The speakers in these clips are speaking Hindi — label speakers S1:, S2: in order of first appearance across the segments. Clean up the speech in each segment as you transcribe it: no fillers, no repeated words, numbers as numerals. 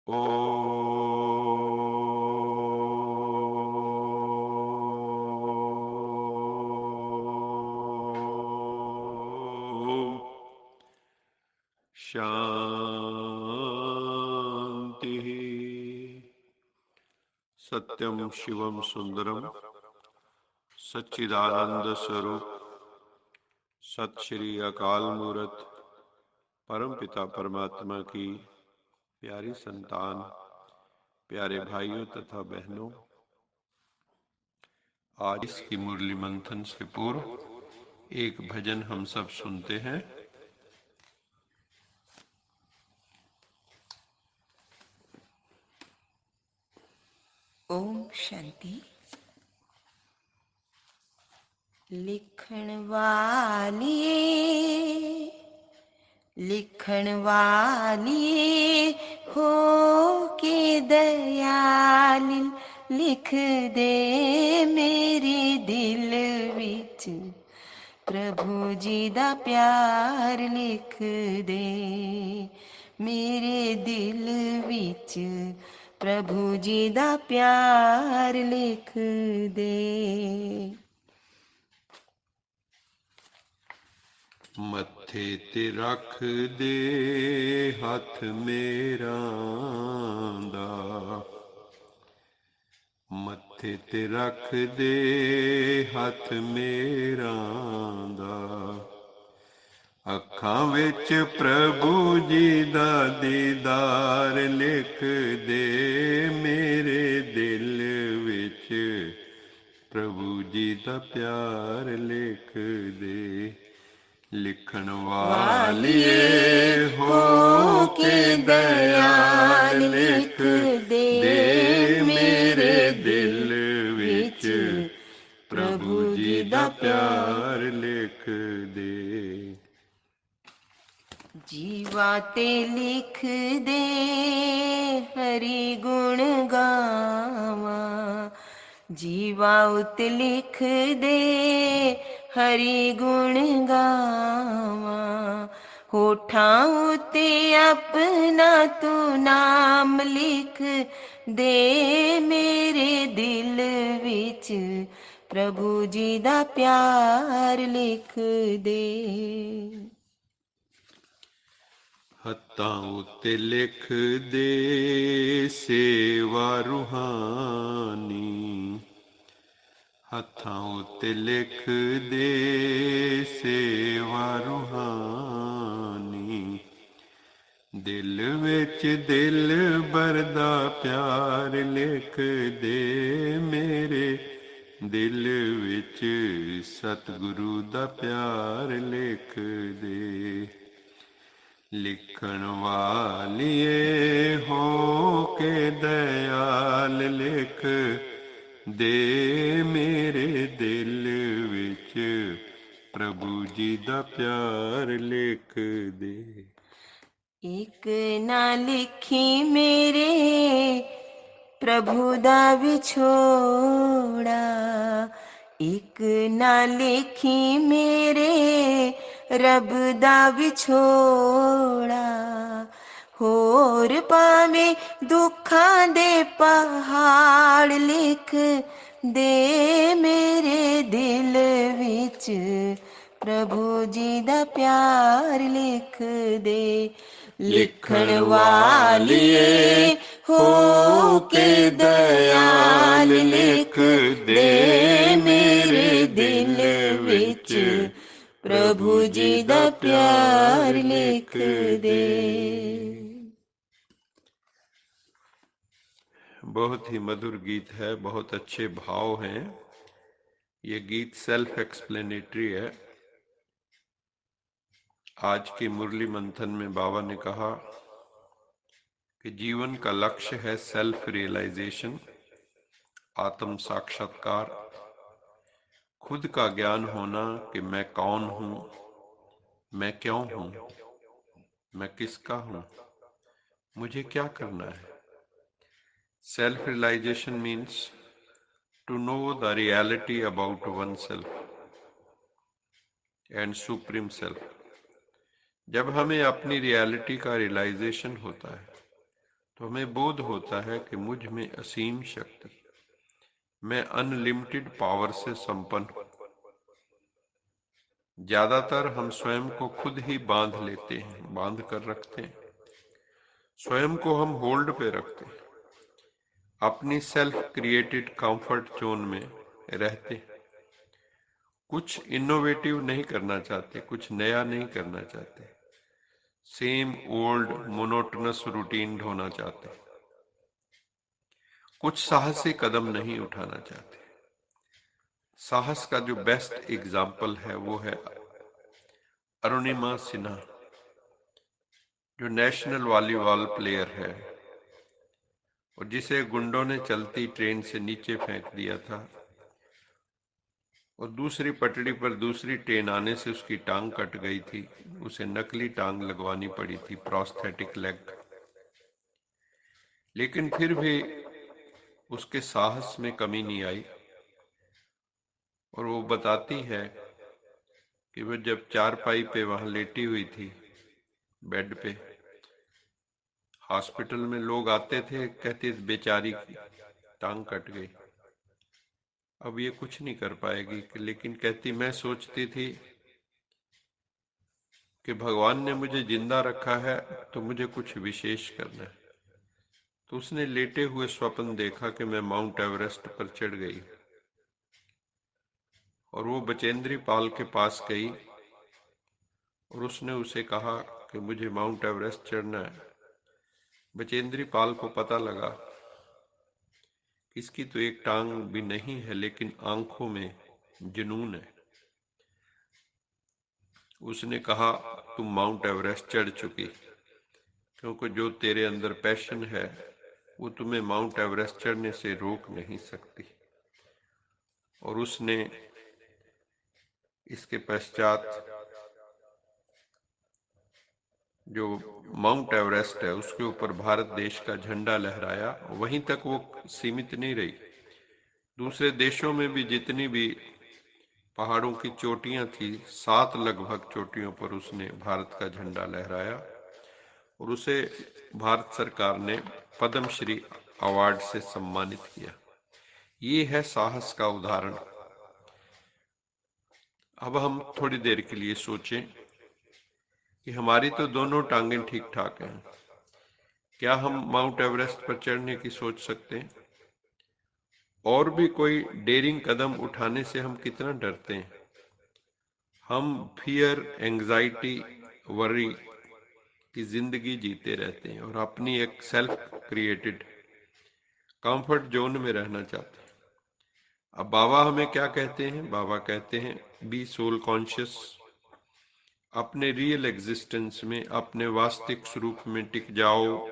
S1: ओम शांति। सत्यम शिवम सुंदरम सच्चिदानंद स्वरूप सत श्री अकाल मूरत परम पिता परमात्मा की प्यारी संतान, प्यारे भाइयों तथा बहनों, आज इसकी मुरली मंथन से पूर्व एक भजन हम सब सुनते हैं।
S2: ओम शांति। लिखण वालिए हो के दयाल, लिख दे मेरे दिल विच प्रभु जी दा प्यार, लिख दे मेरे दिल विच प्रभु जी दा प्यार, लिख दे।
S1: मत्थे ते रख दे हथ मेरा दा, मत्थे ते रख दे हथ मेरा दा, अखां विच प्रभु जी दा दीदार, लिख दे मेरे दिल विच प्रभु जी दा प्यार, लिख दे। लिखण वालिए हो के दयाल, लिख दे मेरे दिल विच प्रभु जी दा प्यार, लिख दे।
S2: जीवा ते लिख दे हरि गुण गावा, जीवा उते लिख दे हरि गुण गावा, होठां उते अपना तू नाम लिख दे मेरे दिल विच प्रभु जी दा प्यार, लिख दे।
S1: हत्थां उत्ते लिख दे सेवा रूहानी, हत्थां उत्ते लिख दे सेवा रूहानी, दिल विच दिल बरदा प्यार, लिख दे मेरे दिल विच सतगुरु दा प्यार, लिख दे। लिखण वालिए हो के दयाल, लिख दे मेरे दिल विच प्रभु जी दा प्यार, लिख दे।
S2: एक ना लिखी मेरे प्रभु दा विछोड़ा, एक ना लिखी मेरे रब दा विछोड़ा, होर पावे दुखां दे पहाड़, लिख दे मेरे दिल विच प्रभु जी दा प्यार, लिख दे। लिखण वालिए हो के दयाल, लिख दे मेरे दिल विच प्रभु जी दा प्यार, लिख दे।
S1: बहुत ही मधुर गीत है, बहुत अच्छे भाव हैं। ये गीत सेल्फ एक्सप्लेनेटरी है। आज की मुरली मंथन में बाबा ने कहा कि जीवन का लक्ष्य है सेल्फ रियलाइजेशन, आत्म साक्षात्कार, खुद का ज्ञान होना कि मैं कौन हूं, मैं क्यों हूं, मैं किसका हूं, मुझे क्या करना है। Self realization means to know the reality about oneself and supreme self. जब हमें अपनी रियलिटी का रियलाइजेशन होता है तो तो हमें बोध होता है कि मुझ में असीम शक्ति, मैं अनलिमिटेड पावर से संपन्न हूं। ज्यादातर हम स्वयं को खुद ही बांध लेते हैं, बांध कर रखते हैं, स्वयं को हम होल्ड पे रखते हैं, अपनी सेल्फ क्रिएटेड कंफर्ट जोन में रहते हैं, कुछ इनोवेटिव नहीं करना चाहते, कुछ नया नहीं करना चाहते, सेम ओल्ड मोनोटोनस रूटीन ढोना चाहते, कुछ साहसी कदम नहीं उठाना चाहते। साहस का जो बेस्ट एग्जाम्पल है वो है अरुणिमा सिन्हा, जो नेशनल वॉलीबॉल प्लेयर है और जिसे गुंडों ने चलती ट्रेन से नीचे फेंक दिया था और दूसरी पटड़ी पर दूसरी ट्रेन आने से उसकी टांग कट गई थी, उसे नकली टांग लगवानी पड़ी थी, प्रोस्थेटिक लेग। लेकिन फिर भी उसके साहस में कमी नहीं आई और वो बताती है कि वो जब चारपाई पे वहां लेटी हुई थी बेड पे, हॉस्पिटल में लोग आते थे, कहते बेचारी की टांग कट गई, अब ये कुछ नहीं कर पाएगी, लेकिन कहती मैं सोचती थी कि भगवान ने मुझे जिंदा रखा है तो मुझे कुछ विशेष करना है। तो उसने लेटे हुए स्वप्न देखा कि मैं माउंट एवरेस्ट पर चढ़ गई और वो बचेंद्री पाल के पास गई और उसने उसे कहा कि मुझे माउंट एवरेस्ट चढ़ना है। बचेंद्री पाल को पता लगा इसकी तो एक टांग भी नहीं है लेकिन आंखों में जुनून है। उसने कहा तुम माउंट एवरेस्ट चढ़ चुकी, क्योंकि जो तेरे अंदर पैशन है वो तुम्हें माउंट एवरेस्ट चढ़ने से रोक नहीं सकती। और उसने इसके पश्चात जो माउंट एवरेस्ट है उसके ऊपर भारत देश का झंडा लहराया। वहीं तक वो सीमित नहीं रही, दूसरे देशों में भी जितनी भी पहाड़ों की चोटियां थी, 7 लगभग चोटियों पर उसने भारत का झंडा लहराया और उसे भारत सरकार ने पद्मश्री अवार्ड से सम्मानित किया। ये है साहस का उदाहरण। अब हम थोड़ी देर के लिए सोचें कि हमारी तो दोनों टांगें ठीक ठाक हैं, क्या हम माउंट एवरेस्ट पर चढ़ने की सोच सकते हैं? और भी कोई डेयरिंग कदम उठाने से हम कितना डरते हैं। हम फियर, एंजाइटी, वरी की जिंदगी जीते रहते हैं और अपनी एक सेल्फ क्रिएटेड कंफर्ट जोन में रहना चाहते हैं। अब बाबा हमें क्या कहते हैं? बाबा कहते हैं बी सोल कॉन्शियस, अपने रियल एग्जिस्टेंस में, अपने वास्तविक स्वरूप में टिक जाओ।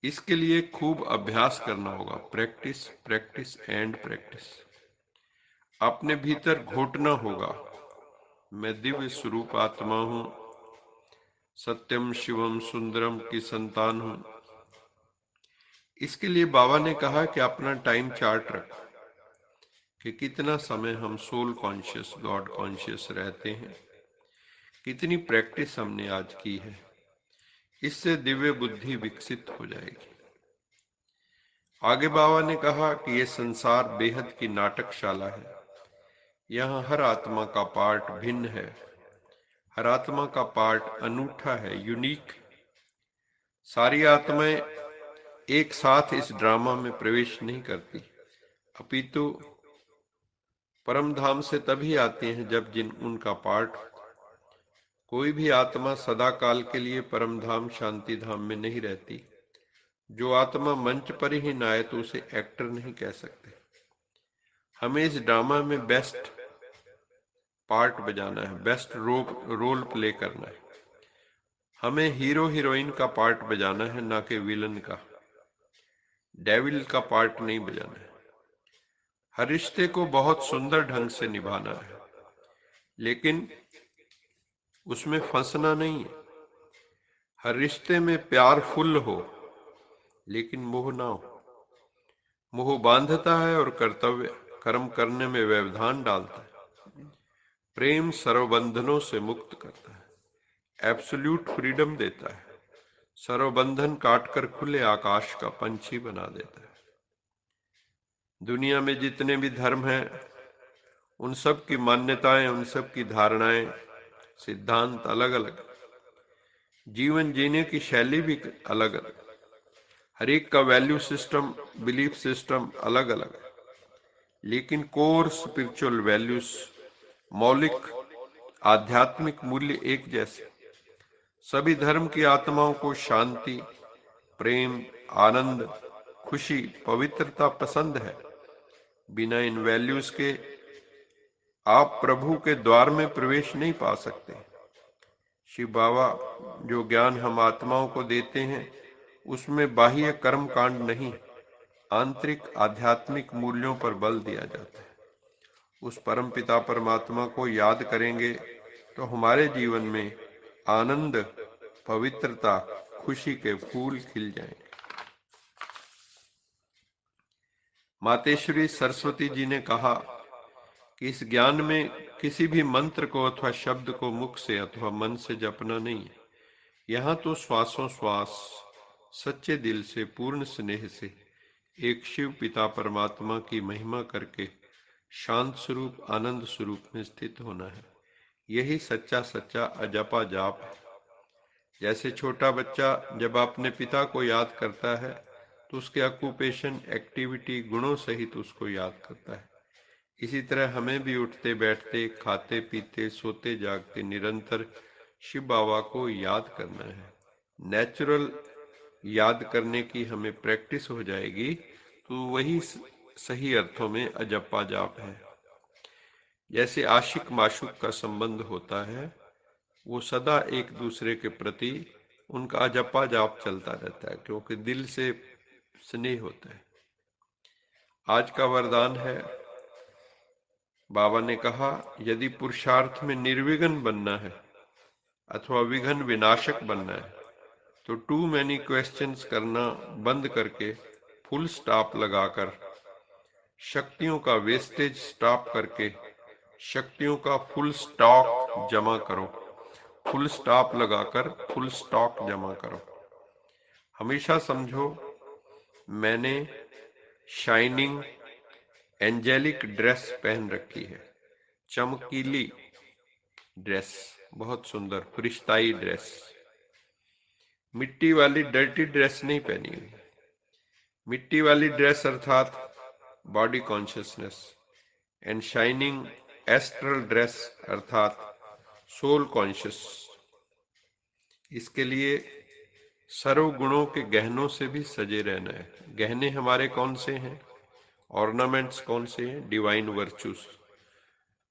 S1: इसके लिए खूब अभ्यास करना होगा, प्रैक्टिस प्रैक्टिस एंड प्रैक्टिस। अपने भीतर घोटना होगा मैं दिव्य स्वरूप आत्मा हूं, सत्यम शिवम सुंदरम की संतान हूं। इसके लिए बाबा ने कहा कि अपना टाइम चार्ट रखो कि कितना समय हम सोल कॉन्शियस, गॉड कॉन्शियस रहते हैं, कितनी प्रैक्टिस हमने आज की है। इससे दिव्य बुद्धि विकसित हो जाएगी। आगे बाबा ने कहा कि यह संसार बेहद की नाटकशाला है, यहाँ हर आत्मा का पार्ट भिन्न है, हर आत्मा का पार्ट अनूठा है, यूनिक। सारी आत्माएं एक साथ इस ड्रामा में प्रवेश नहीं करती, अपितु परम धाम से तभी आती हैं जब जिन उनका पार्ट। कोई भी आत्मा सदा काल के लिए परम धाम शांति धाम में नहीं रहती। जो आत्मा मंच पर ही ना आए तो उसे एक्टर नहीं कह सकते। हमें इस ड्रामा में बेस्ट पार्ट बजाना है, बेस्ट रोल प्ले करना है। हमें हीरो हीरोइन का पार्ट बजाना है, ना कि विलन का, डेविल का पार्ट नहीं बजाना है। हर रिश्ते को बहुत सुंदर ढंग से निभाना है, लेकिन उसमें फंसना नहीं है। हर रिश्ते में प्यार फुल हो, लेकिन मोह ना हो। मोह बांधता है और कर्तव्य कर्म करने में व्यवधान डालता है। प्रेम सर्वबंधनों से मुक्त करता है, एब्सोल्यूट फ्रीडम देता है। सर्वबंधन काटकर खुले आकाश का पंछी बना देता है। दुनिया में जितने भी धर्म हैं, उन सब की मान्यताएं, उन सब की धारणाएं, सिद्धांत अलग अलग, जीवन जीने की शैली भी अलग अलग, हर एक का वैल्यू सिस्टम, बिलीफ सिस्टम अलग अलग, लेकिन कोर स्पिरिचुअल वैल्यूज, मौलिक आध्यात्मिक मूल्य एक जैसे। सभी धर्म की आत्माओं को शांति, प्रेम, आनंद, खुशी, पवित्रता पसंद है। बिना इन वैल्यूज के आप प्रभु के द्वार में प्रवेश नहीं पा सकते। शिव बाबा जो ज्ञान हम आत्माओं को देते हैं, उसमें बाह्य कर्म कांड नहीं, आंतरिक आध्यात्मिक मूल्यों पर बल दिया जाता है। उस परम पिता परमात्मा को याद करेंगे तो हमारे जीवन में आनंद, पवित्रता, खुशी के फूल खिल जाएंगे। मातेश्वरी सरस्वती जी ने कहा कि इस ज्ञान में किसी भी मंत्र को अथवा शब्द को मुख से अथवा मन से जपना नहीं है। यहाँ तो श्वासों श्वास सच्चे दिल से, पूर्ण स्नेह से एक शिव पिता परमात्मा की महिमा करके शांत स्वरूप, आनंद स्वरूप में स्थित होना है। यही सच्चा सच्चा अजपा जाप है। जैसे छोटा बच्चा जब अपने पिता को याद करता है तो उसके ऑक्यूपेशन, एक्टिविटी, गुणों सहित उसको याद करता है। इसी तरह हमें भी उठते बैठते, खाते पीते, सोते जागते निरंतर शिव बाबा को याद करना है। नेचुरल याद करने की हमें प्रैक्टिस हो जाएगी तो वही सही अर्थों में अजप्पा जाप है। जैसे आशिक माशूक का संबंध होता है, वो सदा एक दूसरे के प्रति उनका अजप्पा जाप चलता रहता है, क्योंकि दिल से स्नेह होता है। आज का वरदान है, बाबा ने कहा, यदि पुरुषार्थ में निर्विघ्न बनना है अथवा विघ्न विनाशक बनना है तो टू मैनी क्वेश्चंस करना बंद करके फुल स्टॉप लगाकर, शक्तियों का वेस्टेज स्टॉप करके शक्तियों का फुल स्टॉक जमा करो। फुल स्टॉप लगाकर फुल स्टॉक जमा करो। हमेशा समझो, मैंने शाइनिंग एंजेलिक ड्रेस पहन रखी है, चमकीली ड्रेस, बहुत सुंदर फरिश्ताई ड्रेस, मिट्टी वाली डर्टी ड्रेस नहीं पहनी हुई। मिट्टी वाली ड्रेस अर्थात body consciousness, and shining astral dress अर्थात सोल कॉन्शियस। इसके लिए सर्व गुणों के गहनों से भी सजे रहना है। गहने हमारे कौन से हैं? ऑर्नामेंट्स कौन से हैं? Divine virtues,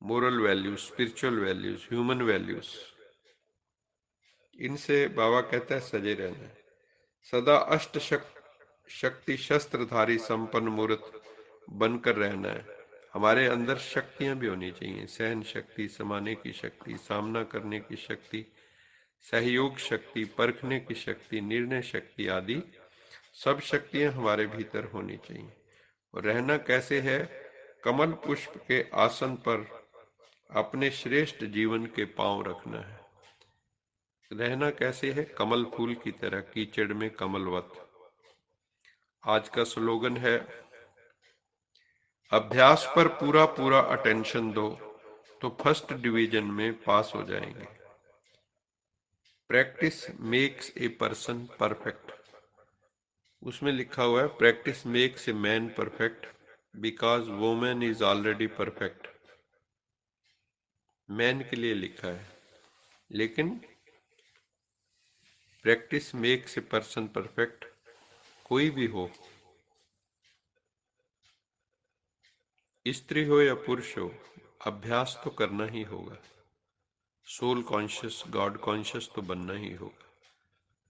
S1: moral values, spiritual values, human values. इनसे बाबा कहता है सजे रहना है। सदा अष्ट शक्ति शस्त्रधारी संपन्न मूर्त बनकर रहना है। हमारे अंदर शक्तियां भी होनी चाहिए, सहन शक्ति, समाने की शक्ति, सामना करने की शक्ति, सहयोग शक्ति, परखने की शक्ति, निर्णय शक्ति आदि सब शक्तियां हमारे भीतर होनी चाहिए। और रहना कैसे है? कमल पुष्प के आसन पर अपने श्रेष्ठ जीवन के पांव रखना है। रहना कैसे है? कमल फूल की तरह, कीचड़ में कमलवत। आज का स्लोगन है, अभ्यास पर पूरा पूरा अटेंशन दो तो फर्स्ट डिवीजन में पास हो जाएंगे। Practice makes a person perfect. उसमें लिखा हुआ है, practice makes a man perfect because women is already perfect. Man के लिए लिखा है, लेकिन practice makes a person perfect, कोई भी हो, स्त्री हो या पुरुष हो, अभ्यास तो करना ही होगा। सोल कॉन्शियस, गॉड कॉन्शियस तो बनना ही होगा,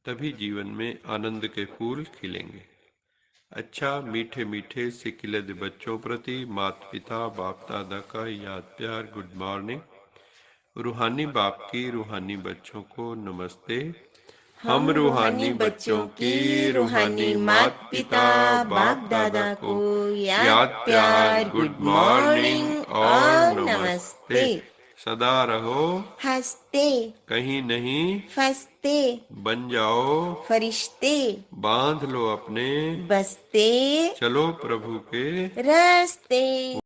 S1: तभी जीवन में आनंद के फूल खिलेंगे। अच्छा, मीठे मीठे सिकिलद बच्चों प्रति माता पिता बाप दादा का याद प्यार, गुड मॉर्निंग। रूहानी बाप की रूहानी बच्चों को नमस्ते। हम रूहानी बच्चों की रूहानी मात पिता बाप दादा को याद प्यार, गुड मॉर्निंग और नमस्ते। सदा रहो
S2: हंसते,
S1: कहीं नहीं
S2: फंसते। रिश्ते
S1: बन जाओ
S2: फरिश्ते,
S1: बांध लो अपने,
S2: बसते
S1: चलो प्रभु के
S2: रस्ते।